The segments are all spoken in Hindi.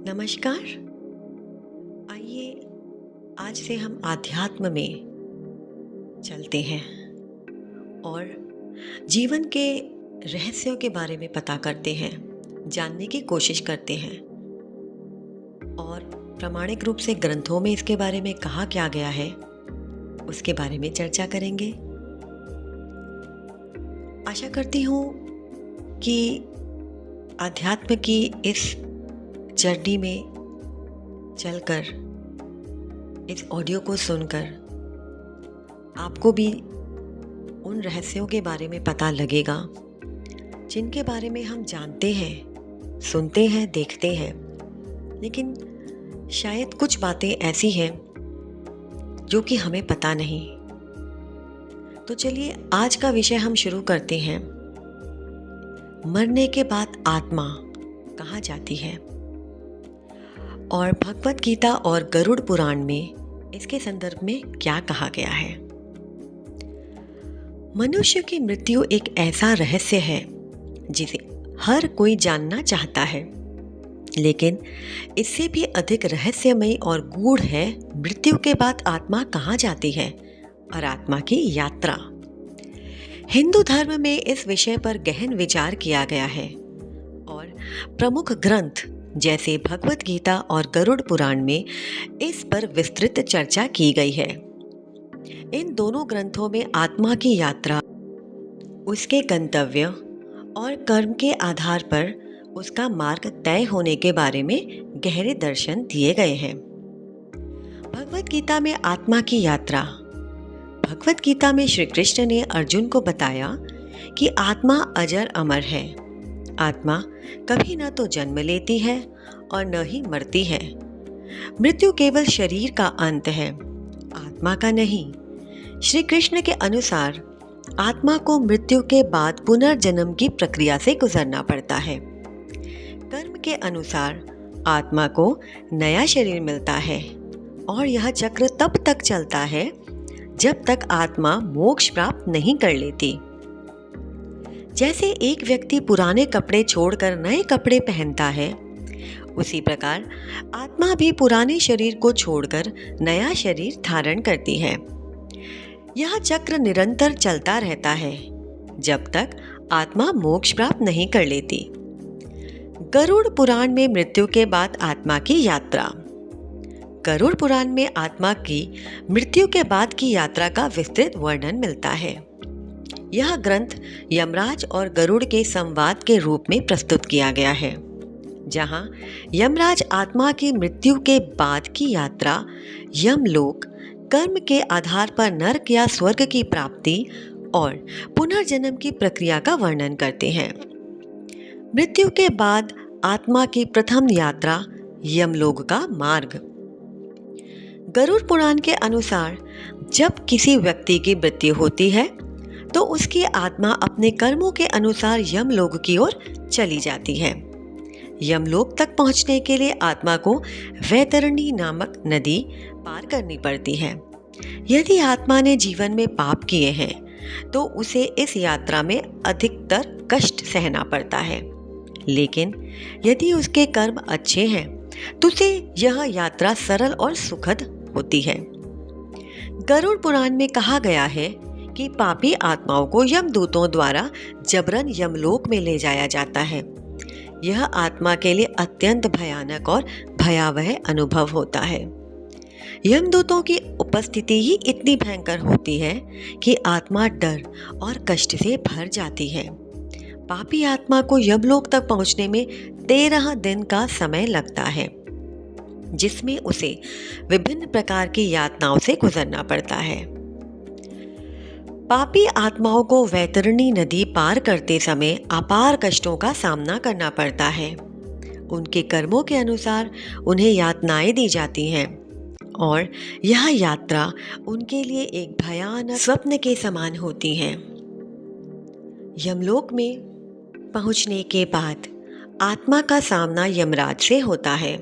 नमस्कार। आइए आज से हम आध्यात्म में चलते हैं और जीवन के रहस्यों के बारे में पता करते हैं, जानने की कोशिश करते हैं और प्रामाणिक रूप से ग्रंथों में इसके बारे में कहा क्या गया है उसके बारे में चर्चा करेंगे। आशा करती हूँ कि अध्यात्म की इस जर्नी में चलकर, इस ऑडियो को सुनकर आपको भी उन रहस्यों के बारे में पता लगेगा जिनके बारे में हम जानते हैं, सुनते हैं, देखते हैं, लेकिन शायद कुछ बातें ऐसी हैं जो कि हमें पता नहीं। तो चलिए आज का विषय हम शुरू करते हैं। मरने के बाद आत्मा कहाँ जाती है और भगवत गीता और गरुड़ पुराण में इसके संदर्भ में क्या कहा गया है। मनुष्य की मृत्यु एक ऐसा रहस्य है जिसे हर कोई जानना चाहता है, लेकिन इससे भी अधिक रहस्यमयी और गूढ़ है मृत्यु के बाद आत्मा कहाँ जाती है और आत्मा की यात्रा। हिंदू धर्म में इस विषय पर गहन विचार किया गया है और प्रमुख ग्रंथ जैसे भगवत गीता और गरुड़ पुराण में इस पर विस्तृत चर्चा की गई है। इन दोनों ग्रंथों में आत्मा की यात्रा, उसके गंतव्य और कर्म के आधार पर उसका मार्ग तय होने के बारे में गहरे दर्शन दिए गए हैं। भगवत गीता में आत्मा की यात्रा। भगवत गीता में श्री कृष्ण ने अर्जुन को बताया कि आत्मा अजर अमर है। आत्मा कभी न तो जन्म लेती है और न ही मरती है। मृत्यु केवल शरीर का अंत है, आत्मा का नहीं। श्री कृष्ण के अनुसार आत्मा को मृत्यु के बाद पुनर्जन्म की प्रक्रिया से गुजरना पड़ता है। कर्म के अनुसार आत्मा को नया शरीर मिलता है और यह चक्र तब तक चलता है जब तक आत्मा मोक्ष प्राप्त नहीं कर लेती। जैसे एक व्यक्ति पुराने कपड़े छोड़कर नए कपड़े पहनता है, उसी प्रकार आत्मा भी पुराने शरीर को छोड़कर नया शरीर धारण करती है। यह चक्र निरंतर चलता रहता है जब तक आत्मा मोक्ष प्राप्त नहीं कर लेती। गरुड़ पुराण में मृत्यु के बाद आत्मा की यात्रा। गरुड़ पुराण में आत्मा की मृत्यु के बाद की यात्रा का विस्तृत वर्णन मिलता है। यह ग्रंथ यमराज और गरुड़ के संवाद के रूप में प्रस्तुत किया गया है, जहां यमराज आत्मा की मृत्यु के बाद की यात्रा, यमलोक, कर्म के आधार पर नरक या स्वर्ग की प्राप्ति और पुनर्जन्म की प्रक्रिया का वर्णन करते हैं। मृत्यु के बाद आत्मा की प्रथम यात्रा, यमलोक का मार्ग। गरुड़ पुराण के अनुसार जब किसी व्यक्ति की मृत्यु होती है तो उसकी आत्मा अपने कर्मों के अनुसार यमलोक की ओर चली जाती है। यमलोक तक पहुंचने के लिए आत्मा को वैतरणी नामक नदी पार करनी पड़ती है। यदि आत्मा ने जीवन में पाप किए हैं तो उसे इस यात्रा में अधिकतर कष्ट सहना पड़ता है, लेकिन यदि उसके कर्म अच्छे हैं तो उसे यह यात्रा सरल और सुखद होती है। गरुड़ पुराण में कहा गया है कि पापी आत्माओं को यमदूतों द्वारा जबरन यमलोक में ले जाया जाता है। यह आत्मा के लिए अत्यंत भयानक और भयावह अनुभव होता है। यमदूतों की उपस्थिति ही इतनी भयंकर होती है कि आत्मा डर और कष्ट से भर जाती है। पापी आत्मा को यमलोक तक पहुंचने में 13 दिन का समय लगता है, जिसमें उसे विभिन्न प्रकार की यातनाओं से गुजरना पड़ता है। पापी आत्माओं को वैतरणी नदी पार करते समय अपार कष्टों का सामना करना पड़ता है। उनके कर्मों के अनुसार उन्हें यातनाएं दी जाती हैं और यह यात्रा उनके लिए एक भयानक स्वप्न के समान होती है। यमलोक में पहुंचने के बाद आत्मा का सामना यमराज से होता है।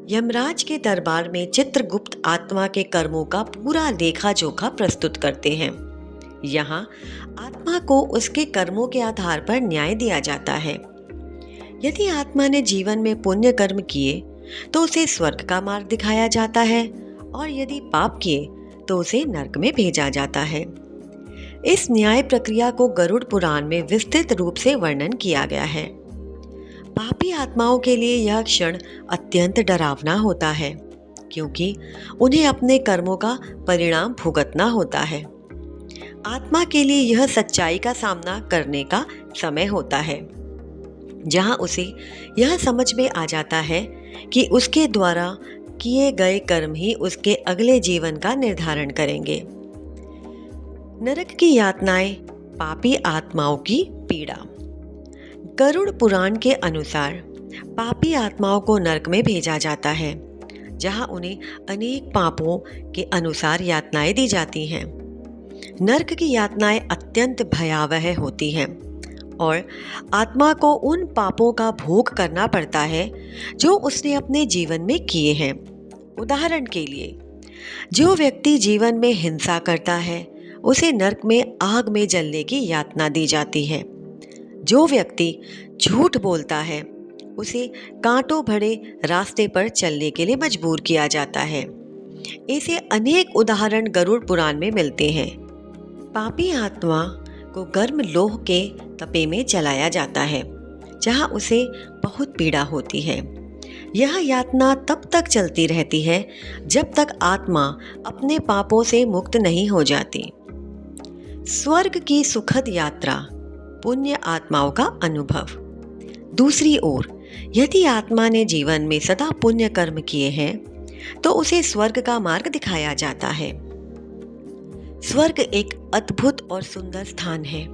यमराज के दरबार में चित्रगुप्त आत्मा के कर्मों का पूरा लेखा जोखा प्रस्तुत करते हैं। यहाँ आत्मा को उसके कर्मों के आधार पर न्याय दिया जाता है। यदि आत्मा ने जीवन में पुण्य कर्म किए तो उसे स्वर्ग का मार्ग दिखाया जाता है, और यदि पाप किए तो उसे नरक में भेजा जाता है। इस न्याय प्रक्रिया को गरुड़ पुराण में विस्तृत रूप से वर्णन किया गया है। पापी आत्माओं के लिए यह क्षण अत्यंत डरावना होता है, क्योंकि उन्हें अपने कर्मों का परिणाम भुगतना होता है। आत्मा के लिए यह सच्चाई का सामना करने का समय होता है, जहां उसे यह समझ में आ जाता है कि उसके द्वारा किए गए कर्म ही उसके अगले जीवन का निर्धारण करेंगे। नरक की यातनाएं, पापी आत्माओं की पीड़ा। गरुड़ पुराण के अनुसार पापी आत्माओं को नरक में भेजा जाता है, जहां उन्हें अनेक पापों के अनुसार यातनाएं दी जाती हैं। नरक की यातनाएं अत्यंत भयावह होती हैं और आत्मा को उन पापों का भोग करना पड़ता है जो उसने अपने जीवन में किए हैं। उदाहरण के लिए, जो व्यक्ति जीवन में हिंसा करता है उसे नरक में आग में जलने की यातना दी जाती है। जो व्यक्ति झूठ बोलता है उसे कांटों भरे रास्ते पर चलने के लिए मजबूर किया जाता है। ऐसे अनेक उदाहरण गरुड़ पुराण में मिलते हैं। पापी आत्मा को गर्म लोह के तपे में जलाया जाता है, जहां उसे बहुत पीड़ा होती है। यह यातना तब तक चलती रहती है जब तक आत्मा अपने पापों से मुक्त नहीं हो जाती। स्वर्ग की सुखद यात्रा, पुण्य आत्माओं का अनुभव। दूसरी ओर, यदि आत्मा ने जीवन में सदा पुण्य कर्म किए हैं तो उसे स्वर्ग का मार्ग दिखाया जाता है। स्वर्ग एक अद्भुत और सुंदर स्थान है,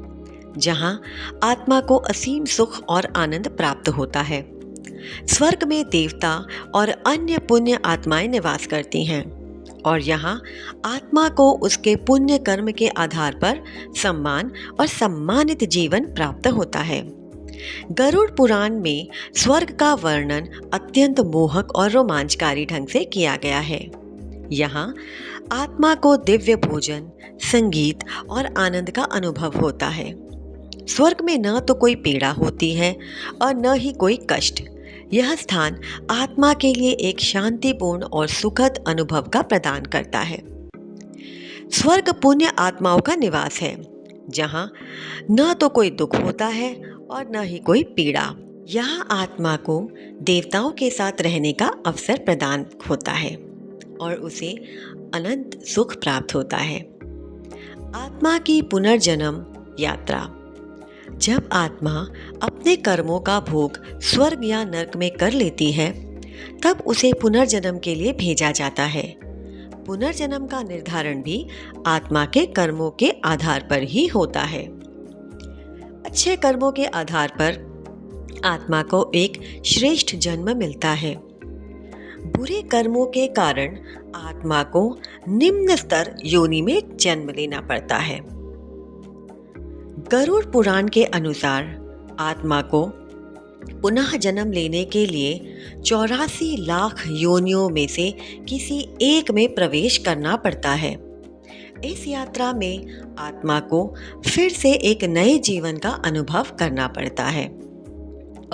जहां आत्मा को असीम सुख और आनंद प्राप्त होता है। स्वर्ग में देवता और अन्य पुण्य आत्माएं निवास करती हैं, और यहाँ आत्मा को उसके पुण्य कर्म के आधार पर सम्मान और सम्मानित जीवन प्राप्त होता है। गरुड़ पुराण में स्वर्ग का वर्णन अत्यंत मोहक और रोमांचकारी ढंग से किया गया है। यहाँ आत्मा को दिव्य भोजन, संगीत और आनंद का अनुभव होता है। स्वर्ग में न तो कोई पीड़ा होती है और न ही कोई कष्ट। यह स्थान आत्मा के लिए एक शांतिपूर्ण और सुखद अनुभव का प्रदान करता है। स्वर्ग पुण्य आत्माओं का निवास है, जहाँ न तो कोई दुख होता है और न ही कोई पीड़ा। यहाँ आत्मा को देवताओं के साथ रहने का अवसर प्रदान होता है और उसे अनंत सुख प्राप्त होता है। आत्मा की पुनर्जन्म यात्रा। जब आत्मा अपने कर्मों का भोग स्वर्ग या नरक में कर लेती है, तब उसे पुनर्जन्म के लिए भेजा जाता है। पुनर्जन्म का निर्धारण भी आत्मा के कर्मों के आधार पर ही होता है। अच्छे कर्मों के आधार पर आत्मा को एक श्रेष्ठ जन्म मिलता है। बुरे कर्मों के कारण आत्मा को निम्न स्तर योनि में जन्म लेना पड़ता है। गरुड़ पुराण के अनुसार आत्मा को पुनः जन्म लेने के लिए 84 लाख योनियों में से किसी एक में प्रवेश करना पड़ता है। इस यात्रा में आत्मा को फिर से एक नए जीवन का अनुभव करना पड़ता है,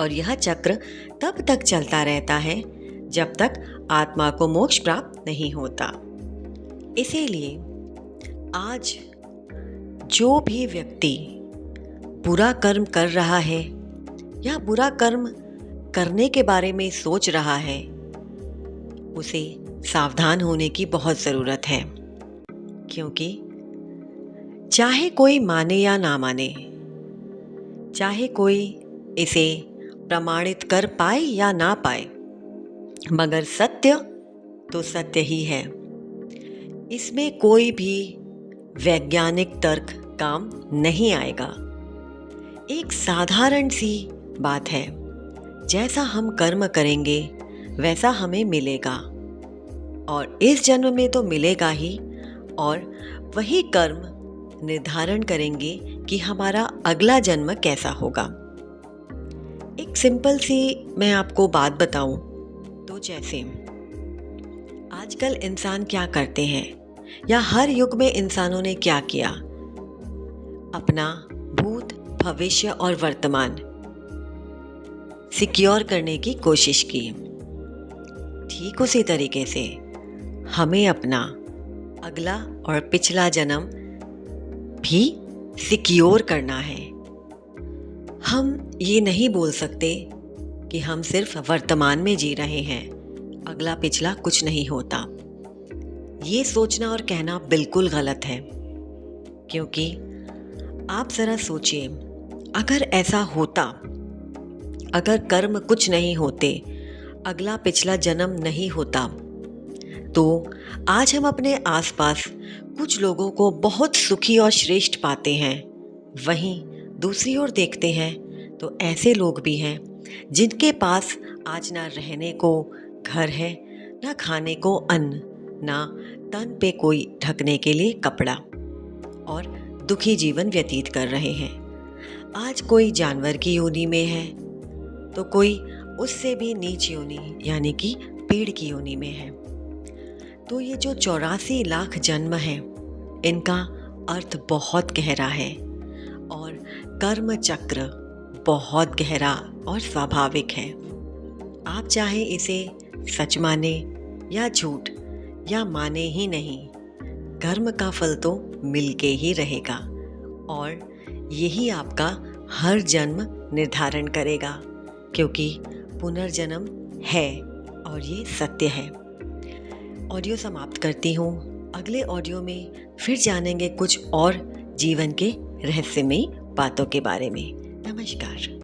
और यह चक्र तब तक चलता रहता है जब तक आत्मा को मोक्ष प्राप्त नहीं होता। इसीलिए आज जो भी व्यक्ति बुरा कर्म कर रहा है या बुरा कर्म करने के बारे में सोच रहा है, उसे सावधान होने की बहुत ज़रूरत है, क्योंकि चाहे कोई माने या ना माने, चाहे कोई इसे प्रमाणित कर पाए या ना पाए, मगर सत्य तो सत्य ही है। इसमें कोई भी वैज्ञानिक तर्क काम नहीं आएगा। एक साधारण सी बात है, जैसा हम कर्म करेंगे वैसा हमें मिलेगा, और इस जन्म में तो मिलेगा ही, और वही कर्म निर्धारण करेंगे कि हमारा अगला जन्म कैसा होगा। एक सिंपल सी मैं आपको बात बताऊं तो, जैसे आजकल इंसान क्या करते हैं या हर युग में इंसानों ने क्या किया, अपना भूत, भविष्य और वर्तमान सिक्योर करने की कोशिश की। ठीक उसी तरीके से हमें अपना अगला और पिछला जन्म भी सिक्योर करना है। हम ये नहीं बोल सकते कि हम सिर्फ वर्तमान में जी रहे हैं, अगला पिछला कुछ नहीं होता। ये सोचना और कहना बिल्कुल गलत है, क्योंकि आप ज़रा सोचिए, अगर ऐसा होता, अगर कर्म कुछ नहीं होते, अगला पिछला जन्म नहीं होता, तो आज हम अपने आसपास कुछ लोगों को बहुत सुखी और श्रेष्ठ पाते हैं। वहीं दूसरी ओर देखते हैं तो ऐसे लोग भी हैं जिनके पास आज ना रहने को घर है, ना खाने को अन्न, ना तन पे कोई ढकने के लिए कपड़ा, और दुखी जीवन व्यतीत कर रहे हैं। आज कोई जानवर की योनि में है तो कोई उससे भी नीच योनि यानी कि पेड़ की योनि में है। तो ये जो 84 लाख जन्म हैं, इनका अर्थ बहुत गहरा है और कर्म चक्र बहुत गहरा और स्वाभाविक है। आप चाहे इसे सच माने या झूठ या माने ही नहीं, कर्म का फल तो मिलके ही रहेगा और यही आपका हर जन्म निर्धारण करेगा, क्योंकि पुनर्जन्म है और ये सत्य है। ऑडियो समाप्त करती हूँ। अगले ऑडियो में फिर जानेंगे कुछ और जीवन के रहस्यमयी बातों के बारे में। नमस्कार।